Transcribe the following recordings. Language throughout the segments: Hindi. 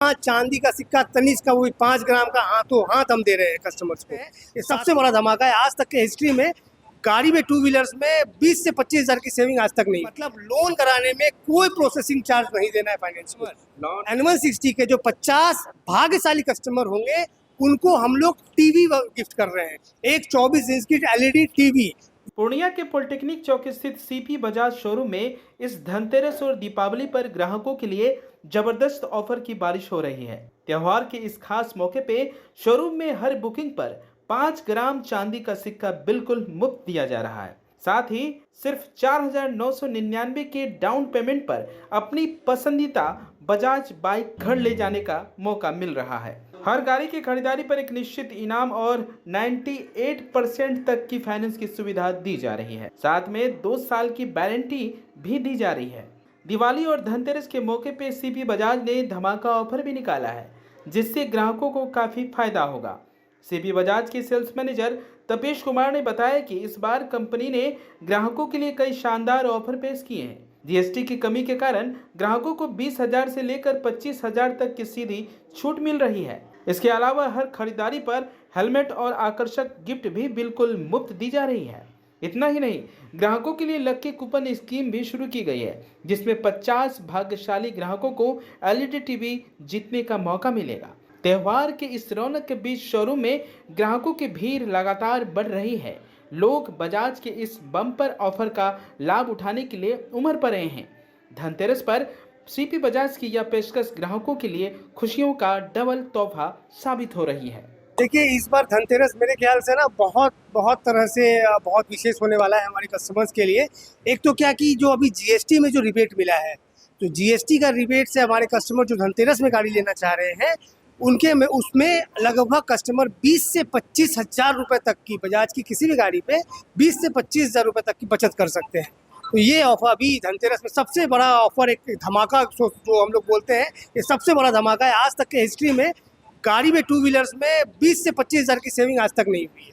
हाँ, चांदी का सिक्का तनिष्क का, वो भी 5 ग्राम का हाथों हाथ हम दे रहे हैं कस्टमर्स को। ये सबसे बड़ा धमाका है आज तक के हिस्ट्री में। गाड़ी में, टू व्हीलर्स में 20 से 25 हजार की सेविंग आज तक नहीं। मतलब लोन कराने में कोई प्रोसेसिंग चार्ज नहीं देना है फाइनेंस को। N160 के जो 50 भाग्यशाली कस्टमर होंगे उनको हम लोग टीवी गिफ्ट कर रहे हैं, एक 24 इंच की LED टीवी। पूर्णिया के पॉलिटेक्निक चौक स्थित सीपी बजाज शोरूम में इस धनतेरस और दीपावली पर ग्राहकों के लिए जबरदस्त ऑफर की बारिश हो रही है। त्योहार के इस खास मौके पे शोरूम में हर बुकिंग पर 5 ग्राम चांदी का सिक्का बिल्कुल मुफ्त दिया जा रहा है। साथ ही सिर्फ 4,999 के डाउन पेमेंट पर अपनी पसंदीदा बजाज बाइक घर ले जाने का मौका मिल रहा है। हर गाड़ी की खरीदारी पर एक निश्चित इनाम और 98% तक की फाइनेंस की सुविधा दी जा रही है। साथ में 2 साल की वारंटी भी दी जा रही है। दिवाली और धनतेरस के मौके पे सीपी बजाज ने धमाका ऑफर भी निकाला है, जिससे ग्राहकों को काफी फायदा होगा। सीपी बजाज के सेल्स मैनेजर तपेश कुमार ने बताया कि इस बार कंपनी ने ग्राहकों के लिए कई शानदार ऑफर पेश किए हैं। जीएसटी की कमी के कारण ग्राहकों को 20,000 से लेकर 25,000 तक की सीधी छूट मिल रही है। इसके अलावा हर खरीदारी पर हेलमेट और आकर्षक गिफ्ट भी बिल्कुल मुफ्त दी जा रही है। इतना ही नहीं, ग्राहकों के लिए लकी कूपन स्कीम भी शुरू की गई है, जिसमें 50 भाग्यशाली ग्राहकों को LED टीवी जीतने का मौका मिलेगा। त्योहार के इस रौनक के बीच शोरूम में ग्राहकों की भीड़ लगातार बढ़ रही है। लोग बजाज के इस बम्पर ऑफर का लाभ उठाने के लिए उमड़ पड़े हैं। धनतेरस पर सीपी बजाज की यह पेशकश ग्राहकों के लिए खुशियों का डबल तोहफा साबित हो रही है। देखिए, इस बार धनतेरस मेरे ख्याल से ना बहुत बहुत तरह से बहुत विशेष होने वाला है हमारे कस्टमर्स के लिए। एक तो क्या कि जो अभी जीएसटी में जो रिबेट मिला है, तो जीएसटी का रिबेट से हमारे कस्टमर जो धनतेरस में गाड़ी लेना चाह रहे हैं उनके में उसमें लगभग कस्टमर 20 से 25 हजार रुपये तक की, बजाज की किसी भी गाड़ी पे 20 से 25 हजार रुपये तक की बचत कर सकते हैं। तो ये ऑफर अभी धनतेरस में सबसे बड़ा ऑफर, एक धमाका जो हम लोग बोलते हैं, ये सबसे बड़ा धमाका है आज तक के हिस्ट्री में। गाड़ी में, टू व्हीलर्स में 20 से 25 हजार की सेविंग आज तक नहीं हुई है।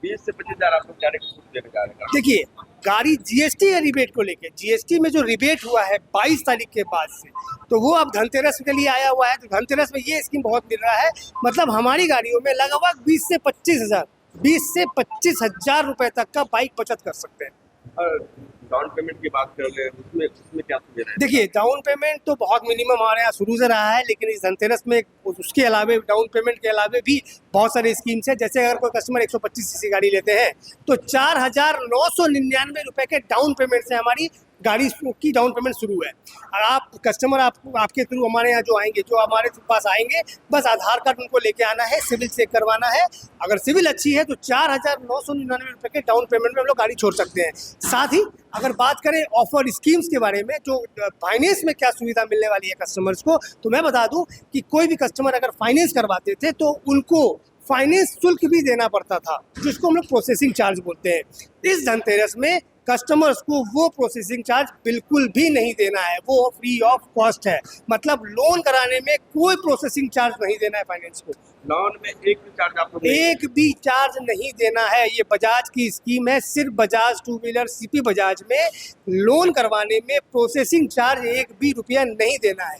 20 से 25,000 आपको डायरेक्ट छूट देने जा रहे हैं। देखिए, गाड़ी जीएसटी या रिबेट को लेके, जीएसटी में जो रिबेट हुआ है 22 तारीख के बाद से, तो वो अब धनतेरस के लिए आया हुआ है। तो धनतेरस में ये स्कीम बहुत मिल रहा है। मतलब हमारी गाड़ियों में लगभग 20 से 25 हजार रुपए तक का बाइक बचत कर सकते हैं। और डाउन पेमेंट की बात कर रहे हैं, उसमें क्या सुविधा है? देखिए, डाउन पेमेंट तो बहुत मिनिमम हमारे यहाँ शुरू से रहा है, लेकिन इस धनतेरस में उसके अलावे, डाउन पेमेंट के अलावे भी बहुत सारे स्कीम्स हैं। जैसे अगर कोई कस्टमर 125 सीसी गाड़ी लेते हैं तो 4,999 रुपए के डाउन पेमेंट से हमारी गाड़ी की डाउन पेमेंट शुरू है। और आप कस्टमर आपके थ्रू हमारे यहाँ जो आएंगे, जो हमारे पास आएंगे, बस आधार कार्ड उनको लेके आना है, सिविल चेक करवाना है। अगर सिविल अच्छी है तो 4,999 रुपये के डाउन पेमेंट में हम लोग गाड़ी छोड़ सकते हैं। साथ ही अगर बात करें ऑफर स्कीम्स के बारे में, जो फाइनेंस में क्या सुविधा मिलने वाली है कस्टमर्स को, तो मैं बता दूं कि कोई भी कस्टमर अगर फाइनेंस करवाते थे तो उनको फाइनेंस शुल्क भी देना पड़ता था, जिसको हम लोग प्रोसेसिंग चार्ज बोलते हैं। इस धनतेरस में कस्टमर्स को वो प्रोसेसिंग चार्ज बिल्कुल भी नहीं देना है, वो फ्री ऑफ कॉस्ट है। मतलब लोन कराने में कोई प्रोसेसिंग चार्ज नहीं देना है फाइनेंस को। लोन में एक भी चार्ज आपको एक भी चार्ज नहीं देना है। ये बजाज की स्कीम है। सिर्फ Bajaj two wheeler CP Bajaj में लोन करवाने में प्रोसेसिंग चार्ज एक भी रुपया नहीं देना है।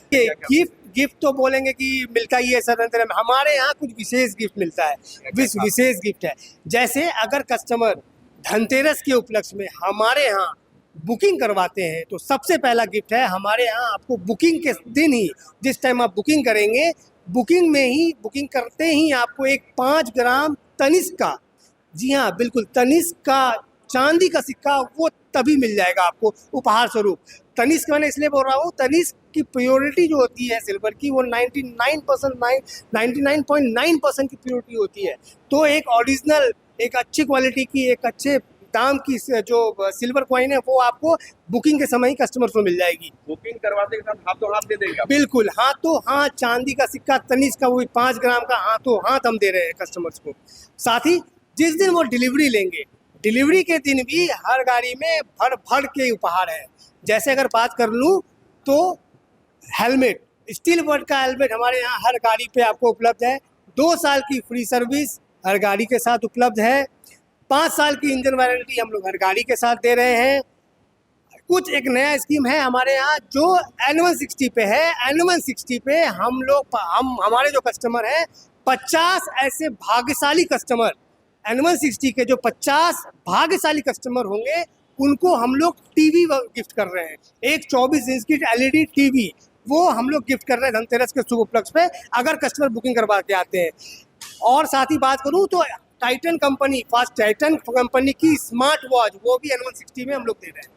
गिफ्ट तो बोलेंगे कि मिलता ही है सर धनतेरस में, हमारे यहाँ कुछ विशेष गिफ्ट मिलता है। विशेष गिफ्ट है, जैसे अगर कस्टमर धनतेरस के उपलक्ष्य में हमारे यहाँ बुकिंग करवाते हैं तो सबसे पहला गिफ्ट है, हमारे यहाँ आपको बुकिंग के दिन ही, जिस टाइम आप बुकिंग करेंगे, बुकिंग करते ही आपको एक 5 ग्राम तनिष्क का, जी हाँ बिल्कुल, तनिष्क का चांदी का सिक्का वो तभी मिल जाएगा आपको उपहार स्वरूप। तनिष्क मैंने इसलिए बोल रहा हूँ, तनिष्क की प्योरिटी जो होती है सिल्वर की, वो 99.9% की प्योरिटी होती है। तो एक ओरिजिनल, एक अच्छी क्वालिटी की, एक अच्छे दाम की जो सिल्वर कॉइन है वो आपको बुकिंग के समय ही कस्टमर को मिल जाएगी। बुकिंग करवाते के साथ हाथों हाथ दे देंगे आप? बिल्कुल, हाथों हाथ चांदी का सिक्का तनिष्क का, वो भी 5 ग्राम का हाथों हाथ हम दे रहे हैं कस्टमर्स को। साथ ही जिस दिन वो डिलीवरी लेंगे, डिलीवरी के दिन भी हर गाड़ी में भर भर के उपहार है। जैसे अगर बात कर लूँ तो हेलमेट, स्टील बर्ड का हेलमेट हमारे यहाँ हर गाड़ी पे आपको उपलब्ध है। 2 साल की फ्री सर्विस हर गाड़ी के साथ उपलब्ध है। 5 साल की इंजन वारंटी हम लोग हर गाड़ी के साथ दे रहे हैं। कुछ एक नया स्कीम है हमारे यहाँ जो N160 पे है। N160 पे हम हमारे जो कस्टमर हैं 50 ऐसे भाग्यशाली कस्टमर, N160 के जो 50 भाग्यशाली कस्टमर होंगे उनको हम लोग टीवी गिफ्ट कर रहे हैं। एक 24 इंच की LED टीवी वो हम लोग गिफ्ट कर रहे हैं धनतेरस के शुभ उपलक्ष्य पे, अगर कस्टमर बुकिंग करवा के आते हैं। और साथ ही बात करूँ तो टाइटन कंपनी की स्मार्ट वॉच वो भी N160 में हम लोग दे रहे हैं।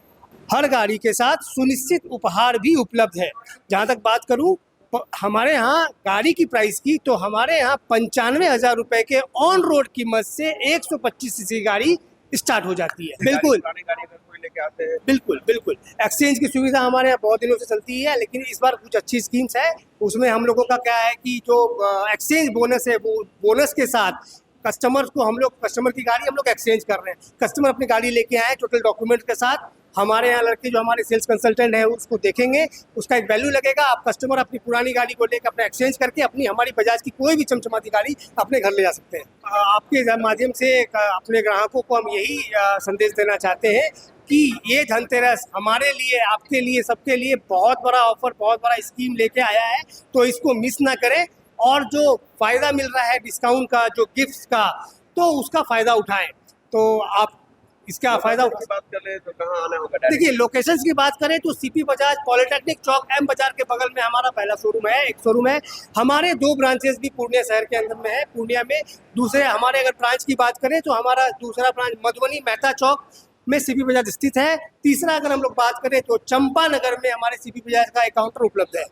हर गाड़ी के साथ सुनिश्चित उपहार भी उपलब्ध है। जहाँ तक बात करूँ हमारे यहाँ गाड़ी की प्राइस की, तो हमारे यहाँ 95,000 रुपए के ऑन रोड कीमत से 125 सीसी गाड़ी स्टार्ट हो जाती है। बिल्कुल पुरानी गाड़ी अगर कोई लेके आते हैं, बिल्कुल एक्सचेंज की सुविधा हमारे यहाँ बहुत दिनों से चलती है, लेकिन इस बार कुछ अच्छी स्कीम्स है। उसमें हम लोगों का क्या है कि जो एक्सचेंज बोनस है वो बोनस के साथ कस्टमर की गाड़ी हम लोग एक्सचेंज कर रहे हैं। कस्टमर अपनी गाड़ी लेके आए टोटल डॉक्यूमेंट के साथ, हमारे यहाँ लड़के जो हमारे सेल्स कंसल्टेंट है उसको देखेंगे, उसका एक वैल्यू लगेगा। आप कस्टमर अपनी पुरानी गाड़ी को लेकर अपना एक्सचेंज करके अपनी हमारी बजाज की कोई भी चमचमाती गाड़ी अपने घर ले जा सकते हैं। आपके माध्यम से अपने ग्राहकों को हम यही संदेश देना चाहते हैं कि ये धनतेरस हमारे लिए, आपके लिए, सबके लिए बहुत बड़ा ऑफर, बहुत बड़ा स्कीम लेके आया है, तो इसको मिस ना करें। और जो फ़ायदा मिल रहा है डिस्काउंट का, जो गिफ्ट्स का, तो उसका फ़ायदा उठाएं। तो आप इसका फ़ायदा की बात कर ले तो कहाँ आना होगा? देखिए, लोकेशंस की बात करें तो सीपी बजाज पॉलिटेक्निक चौक एम बाजार के बगल में हमारा पहला शोरूम है, एक शोरूम है। हमारे 2 ब्रांचेस भी पूर्णिया शहर के अंदर में है, पूर्णिया में। दूसरे हमारे अगर ब्रांच की बात करें तो हमारा दूसरा ब्रांच मधुबनी मेहता चौक में सीपी बजाज स्थित है। तीसरा अगर हम लोग बात करें तो चंपानगर में हमारे सीपी बजाज का एक काउंटर उपलब्ध है।